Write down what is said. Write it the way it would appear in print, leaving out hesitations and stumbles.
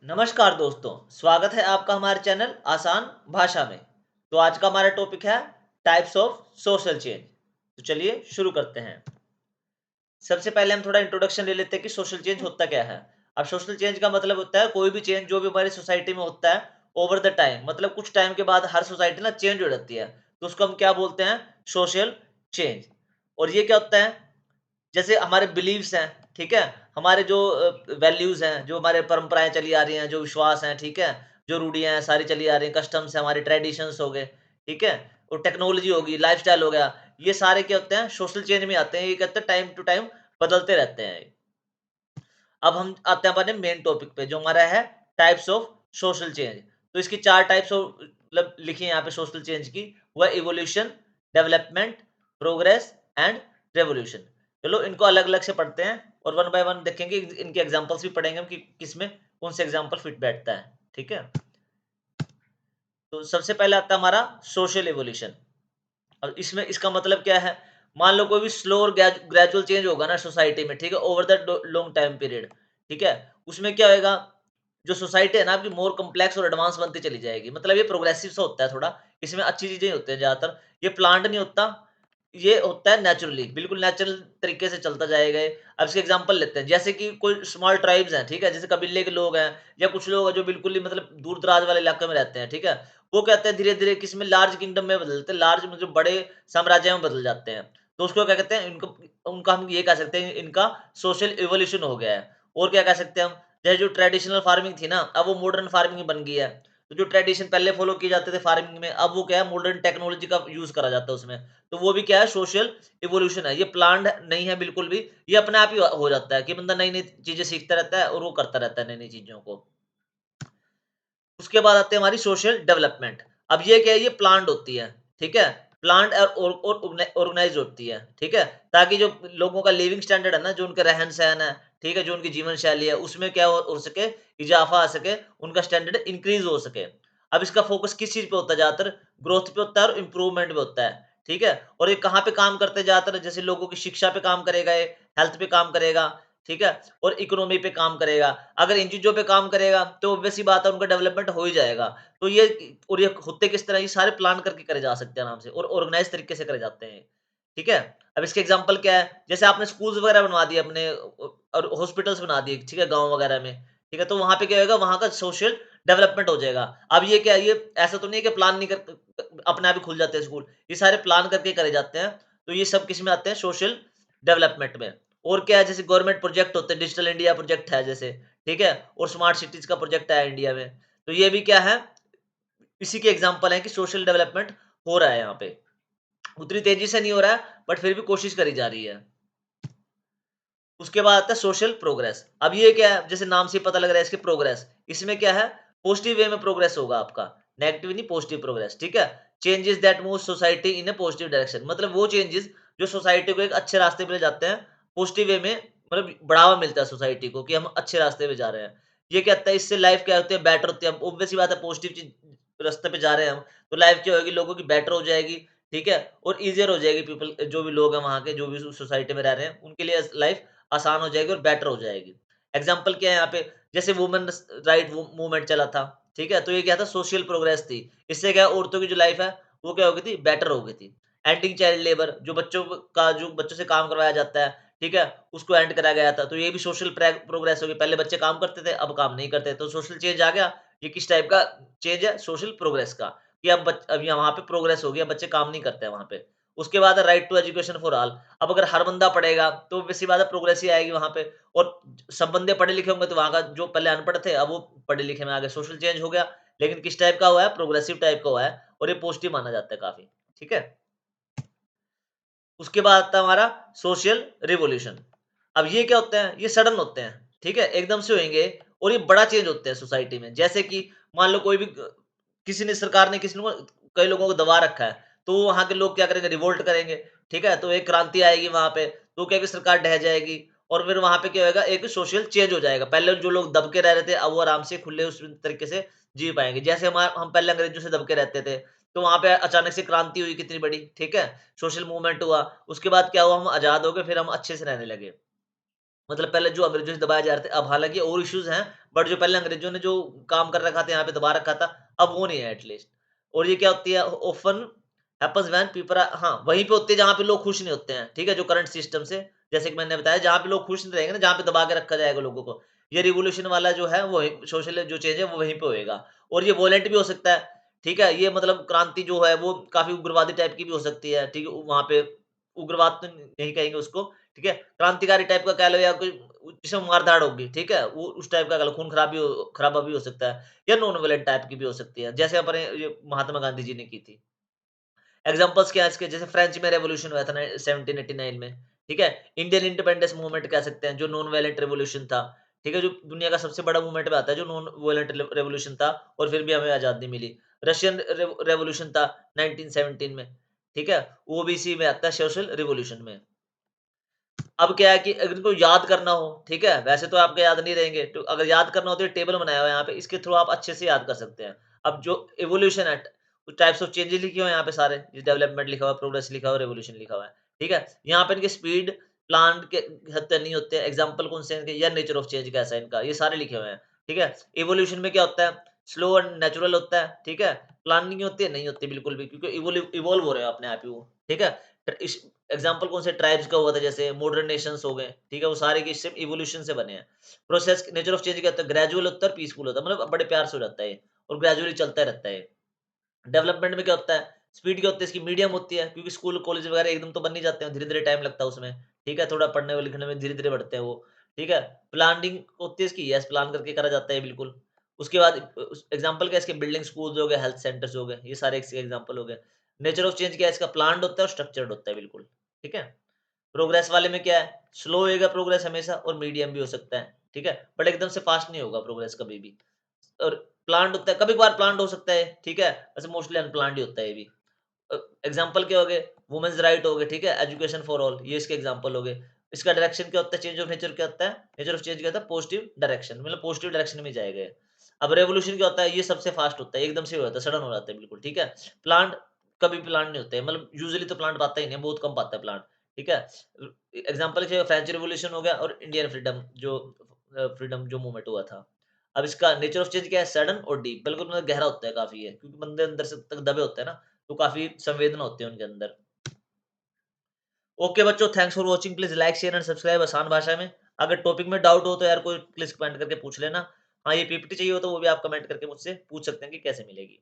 नमस्कार दोस्तों, स्वागत है आपका हमारे चैनल आसान भाषा में। तो आज का हमारा टॉपिक है टाइप्स ऑफ सोशल चेंज। तो चलिए शुरू करते हैं। सबसे पहले हम थोड़ा इंट्रोडक्शन ले लेते हैं कि सोशल चेंज होता क्या है। अब सोशल चेंज का मतलब होता है कोई भी चेंज जो भी हमारी सोसाइटी में होता है ओवर द टाइम, मतलब कुछ टाइम के बाद हर सोसाइटी ना चेंज हो जाती है, तो उसको हम क्या बोलते हैं? Social change. और ये क्या होता है? जैसे हमारे बिलीव्स हैं, ठीक है? हमारे जो वैल्यूज़ हैं, जो हमारे परंपराएँ चली आ रही हैं, जो विश्वास हैं, ठीक है? जो रूढ़ियाँ हैं, सारी चली आ रही हैं, कस्टम्स हैं, हमारे ट्रेडिशंस हो गए, ठीक है? और टेक्नोलॉजी होगी, लाइफ़स्टाइल हो गया, ये सारे क्या होते हैं? सोशल चेंज में आते हैं। ये क्या होता है? टाइम टू टाइम बदलते रहते हैं। अब हम आते हैं हमारे मेन टॉपिक पे, जो हमारा है टाइप्स ऑफ सोशल चेंज। तो इसकी 4 टाइप्स ऑफ मतलब लिखी है यहाँ पे सोशल चेंज की, वो है evolution, development, progress and revolution. चलो इनको अलग-अलग से पढ़ते हैं और वन बाय वन देखेंगे, इनके एग्जांपल्स भी पढ़ेंगे हम कि किसमें कौन से एग्जांपल फिट बैठता है, ठीक है? तो सबसे पहले आता है हमारा सोशल इवोल्यूशन। और इसमें इसका मतलब क्या है? मान लो कोई भी स्लो और ग्रेजुअल चेंज होगा ना सोसाइटी में, ठीक है? Over the long time period, ठीक है? उसमें क्या होएगा? जो सोसाइटी है ना आपकी मोर कॉम्प्लेक्स और एडवांस बनती चली जाएगी। मतलब ये प्रोग्रेसिव सा होता है थोड़ा, इसमें अच्छी चीज़ें ही होती हैं ज़्यादातर। ये प्लान्ड नहीं होता, ये होता है नेचुरली, बिल्कुल नेचुरल तरीके से चलता जाएगा ये। अब इसके एग्ज़ाम्पल लेते हैं, जैसे कि कोई स्मॉल ट्राइब्स हैं, ठीक है? जैसे कबीले के लोग हैं या कुछ लोग हैं जो बिल्कुल ही मतलब दूर-दराज वाले इलाके में रहते हैं, ठीक है? वो क्या कहते हैं धीरे-धीरे किसमें लार्ज किंगडम में बदलते हैं, लार्ज मतलब बड़े साम्राज्य में बदल जाते हैं। तो उसको क्या कहते हैं? इनको उनका हम ये कह सकते हैं इनका सोशल इवोल्यूशन हो गया है। और क्या कह सकते हैं हम? जैसे जो ट्रेडिशनल फार्मिंग थी ना, अब वो मॉडर्न फार्मिंग बन गई है। तो जो ट्रेडिशन पहले फॉलो किए जाते थे फार्मिंग में, अब वो क्या है मॉडर्न टेक्नोलॉजी का यूज़ करा जाता है उसमें। तो वो भी क्या है सोशल इवोल्यूशन है। ये प्लान्ड नहीं है बिल्कुल भी, ये अपने आप ही हो जाता है कि बंदा नई-नई चीज़ें सीखता रहता है और वो करता रहता है नई-नई चीज़ों को। उसके बाद आते हैं हमारी सोशल डेवलपमेंट। अब ये क्या है? ये प्लान्ड होती है, ठीक है? प्लान्ड और ऑर्गेनाइज़ होती है, ठीक है? ताकि जो लोगों का लिविंग स्टैंडर्ड है ना, जो उनका रहन-सहन है, ठीक है? जो उनकी जीवन शैली है, उसमें क्या हो सके, इज़ाफ़ा आ सके, उनका स्टैंडर्ड इंक्रीज़ हो सके। अब इसका फ़ोकस किस चीज़ पे होता है ज़्यादातर? ग्रोथ पे होता है और इम्प्रूवमेंट पे होता है, ठीक है? और ये कहाँ पे काम करते हैं ज़्यादातर? जैसे लोगों की शिक्षा पे काम करेगा ये, हेल्थ पे काम करेगा, ठीक है? और इकोनॉमी पे काम करेगा। अगर इन चीज़ों पे काम करेगा तो ऑब्वियस सी बात है उनका डेवलपमेंट हो ही जाएगा। तो ये और ये होते किस तरह? ये सारे प्लान करके करे जा सकते हैं आराम से और ऑर्गेनाइज़ तरीके से करे जाते हैं, ठीक है? अब इसके एग्ज़ाम्पल क्या है? जैसे आपने स्कूल्स वगैरह बनवा दिए अपने और हॉस्पिटल्स बना दिए, ठीक है? गाँव वगैरह में, ठीक है? तो वहाँ पे क्या होएगा? वहाँ का सोशल डेवलपमेंट हो जाएगा। अब ये क्या है? ये ऐसा तो नहीं है कि प्लान नहीं कर अपने आप ही खुल जाते हैं स्कूल। ये सारे प्लान करके करे जाते हैं। तो ये सब किसमें आते हैं? सोशल डेवलपमेंट में। और क्या है? जैसे गवर्नमेंट प्रोजेक्ट होते हैं, डिजिटल इंडिया प्रोजेक्ट है जैसे, ठीक है? और स्मार्ट सिटीज़ का प्रोजेक्ट है इंडिया में। तो ये भी क्या है? इसी के एग्ज़ाम्पल हैं कि सोशल डेवलपमेंट हो रहा है यहाँ पे। उतनी तेज़ी से नहीं हो रहा है, बट फिर भी कोशिश करी जा रही है। उसके बाद आता है सोशल प्रोग्रेस। अब ये क्या है? जैसे नाम से ही पता लग रहा है इसकी प्रोग्रेस। इसमें क्या है? पॉजिटिव वे में प्रोग्रेस होगा आपका। नेगेटिव नहीं, पॉजिटिव प्रोग्रेस, ठीक है? Changes that move society in a positive direction, मतलब वो चेंजेस जो सोसाइटी को एक अच्छे रास्ते पे ले जाते हैं, पॉजिटिव वे में, मतलब बढ़ावा मिलता है सोसाइटी को कि हम अच्छे रास्ते पे जा रहे हैं। ये क्या होता है? इससे लाइफ क्या होती है? बेटर होती है। अब ऑब्वियस सी बात है पॉजिटिव चीज़ रास्ते पे जा रहे हैं हम, तो लाइफ क्या होगी? लोगों की बेटर हो जाएगी, ठीक है? और ईज़ियर हो जाएगी पीपल जो भी लोग हैं वहाँ के, जो भी सोसाइटी में रह रहे हैं, उनके लिए लाइफ आसान हो जाएगी और बेटर हो जाएगी। एग्ज़ाम्पल क्या है यहाँ पे? जैसे वुमेन्स राइट मूवमेंट चला था, ठीक है? तो ये क्या था? सोशल प्रोग्रेस थी। इससे क्या है औरतों की जो लाइफ़ है, वो क्या हो गई थी? बेटर हो गई थी। एंडिंग चाइल्ड लेबर, जो बच्चों से काम करवाया जाता है, ठीक है? उसको एंड करा गया था। तो ये भी सोशल प्रोग्रेस होगी। पहले बच्चे काम करते थे, अब काम नहीं करते। तो सोशल चेंज आ गया। ये किस टाइप का चेंज है? सोशल प्रोग्रेस का, कि अब यहाँ वहाँ पे प्रोग्रेस हो गई, अब बच्चे काम नहीं करते हैं वहाँ पे। उसके बाद है right to education for all. अब अगर हर बंदा पढ़ेगा तो ऑब्वियस सी बात है प्रोग्रेस ही आएगी वहाँ पे। और सब बंदे पढ़े लिखे होंगे तो वहाँ का जो पहले अनपढ़ थे अब वो पढ़े लिखे में आ गए, सोशल चेंज हो गया। लेकिन किस टाइप का हुआ है? प्रोग्रेसिव टाइप का हुआ है और ये पॉजिटिव माना जाता है काफ़ी, ठीक है? उसके बाद आता है हमारा सोशल रिवॉल्यूशन। अब ये क्या होते हैं? ये सडन होते हैं, ठीक है? एकदम से होंगे और ये बड़ा चेंज होते हैं सोसाइटी में। जैसे कि मान लो कोई भी किसी ने सरकार ने किसी को कई लोगों को दबा रखा है, तो वहाँ के लोग क्या करेंगे? रिवोल्ट करेंगे, ठीक है? तो एक क्रांति आएगी वहाँ पे, तो क्या है कि सरकार ढह जाएगी और फिर वहाँ पे क्या होएगा? एक सोशल चेंज हो जाएगा। पहले जो लोग दब के रह रहे थे, अब वो आराम से खुले उस तरीके से जी पाएँगे। जैसे हम पहले अंग्रेज़ों से दब के रहते थे, तो वहाँ पे अचानक से क्रांति हुई कितनी बड़ी, ठीक है? सोशल मूवमेंट हुआ, उसके बाद क्या हुआ? हम आज़ाद हो गए, फिर हम अच्छे से रहने लगे। मतलब पहले जो अंग्रेजों से दबाए जा रहे थे, अब हालाँकि और इश्यूज़ हैं, बट जो पहले अंग्रेजों ने जो काम कर रखा था, यहाँ पे दबा रखा था, अब वो नहीं है एटलीस्ट। और ये क्या होती है, often happens when people are, हाँ, वहीं पे होती है जहाँ पे लोग खुश नहीं होते हैं, ठीक है? जो करंट सिस्टम से, जैसे कि मैंने बताया, जहाँ पे लोग खुश नहीं रहेंगे ना, जहाँ पे दबा के रखा जाएगा लोगों को, ये रिवॉल्यूशन वाला जो है, वो सोशल जो चेंज है, वो वहीं पे होएगा। और ये वॉलेंट भी हो सकता है, ठीक है? ये मतलब क्रांति जो है, वो काफ़ी उग्रवादी टाइप की भी हो सकती है, ठीक है? वहाँ पे उग्रवाद तो नहीं कहेंगे उसको, ठीक है? क्रांतिकारी टाइप का कह लो या कोई जिसमें मार-धाड़ होगी, ठीक है? वो उस टाइप का कह लो, खराबा भी हो सकता है या नॉन वायलेंट टाइप की भी हो सकती है, जैसे अपने ये महात्मा गांधी जी ने की थी। एग्ज़ाम्पल्स क्या है इसके, जैसे फ्रेंच में रेवोल्यूशन हुआ था ना 1789 में, ठीक है? इंडियन इंडिपेंडेंस मूवमेंट कह सकते हैं, जो नॉन वायलेंट रेवोल्यूशन था, ठीक है? जो दुनिया का सबसे बड़ा मूवमेंट में आता है, जो नॉन वायलेंट रेवोल्यूशन था और फिर भी हमें आज़ादी मिली। रशियन रेवोल्यूशन था 1917 में, ठीक है? वो भी इसी में आता है, सोशल रिवॉल्यूशन में। अब क्या है कि अगर इनको याद करना हो, ठीक है? वैसे तो आपको याद नहीं रहेंगे, तो अगर याद करना हो तो ये टेबल बनाया हुआ है यहाँ पे, इसके थ्रू आप अच्छे से याद कर सकते हैं। अब जो इवोल्यूशन है, टाइप्स ऑफ चेंजेस लिखे हुए हैं यहाँ पे सारे, डेवलपमेंट लिखा हुआ है, प्रोग्रेस लिखा हुआ है, रिवॉल्यूशन लिखा हुआ है, ठीक है? यहाँ पे इनके स्पीड, प्लान के हद तक नहीं होते हैं, एग्जाम्पल कौन से हैं इनके, या नेचर ऑफ चेंज कैसा है इनका, ये सारे लिखे हुए हैं, ठीक है? इवोल्यूशन में क्या होता है, स्लो एंड नेचुरल होता है, ठीक है? प्लानिंग होती है, नहीं होती बिल्कुल भी, क्योंकि इवॉल्व हो रहे हो अपने आप ही वो, ठीक है? इस एग्जाम्पल कौन से ट्राइब्स का हुआ था, जैसे मॉडर्न नेशंस हो गए, ठीक है? वो सारे के सिर्फ इवोल्यूशन से बने हैं। प्रोसेस नेचर ऑफ चेंज क्या होता है, ग्रेजुअल होता है और पीसफुल होता है, मतलब बड़े प्यार से हो जाता है ये, और ग्रेजुअली चलता रहता है ये। डेवलपमेंट में क्या होता है, स्पीड क्या होती है इसकी, मीडियम होती है, क्योंकि स्कूल कॉलेज वगैरह एकदम तो बन नहीं जाते हैं, धीरे-धीरे टाइम लगता है उसमें, ठीक है? थोड़ा पढ़ने और लिखने में धीरे-धीरे बढ़ते हैं वो, ठीक है? प्लानिंग होती है इसकी, यस, प्लान करके करा जाता है बिल्कुल। उसके बाद एग्जांपल क्या है इसके, बिल्डिंग, स्कूल्स हो गए, हेल्थ सेंटर्स हो गए, ये सारे इसके एग्जांपल हो गए। नेचर ऑफ चेंज क्या है इसका, प्लान्ड होता है और स्ट्रक्चर्ड होता है बिल्कुल, ठीक है? प्रोग्रेस वाले में क्या है, स्लो होएगा प्रोग्रेस हमेशा, और मीडियम भी हो सकता है, ठीक है? बट एकदम से फास्ट नहीं होगा प्रोग्रेस कभी भी। और प्लान्ड होता है, कभी-कभार प्लान्ड हो सकता है, ठीक है? वैसे मोस्टली अनप्लान्ड ही होता है ये भी। एग्जाम्पल क्या हो गए, वुमेन्स राइट हो गए, ठीक है? एजुकेशन फॉर ऑल, ये इसके एग्जाम्पल हो गए। इसका डायरेक्शन क्या होता है, चेंज ऑफ नेचर क्या होता है? नेचर ऑफ चेंज क्या होता है, पॉजिटिव डायरेक्शन, मतलब पॉजिटिव डायरेक्शन में जाएगा ये। अब रेवोल्यूशन क्या होता है, ये सबसे फास्ट होता है, एकदम से हो जाता है, सडन हो जाता है बिल्कुल, ठीक है? प्लांट कभी प्लांट नहीं होते हैं, मतलब यूजुअली तो प्लांट पाता ही नहीं है, बहुत कम पाता है प्लांट, ठीक है? एग्जाम्पल क्या, फ्रेंच रिवॉल्यूशन हो गया और इंडियन फ्रीडम जो फ्रीडम जो मूवमेंट हुआ था। अब इसका नेचर ऑफ चेंज क्या है, सडन और डीप, बिल्कुल मतलब गहरा होता है काफ़ी ये, क्योंकि बंदे अंदर से तक दबे होते हैं ना, तो काफ़ी संवेदना होती है उनके अंदर। ओके बच्चों, thanks for watching, please like, share and subscribe आसान भाषा में। अगर टॉपिक में डाउट हो तो यार कोई प्लीज़ कमेंट करके पूछ लेना। हाँ, ये पीपीटी चाहिए हो तो वो भी आप कमेंट करके मुझसे पूछ सकते हैं कि कैसे मिलेगी।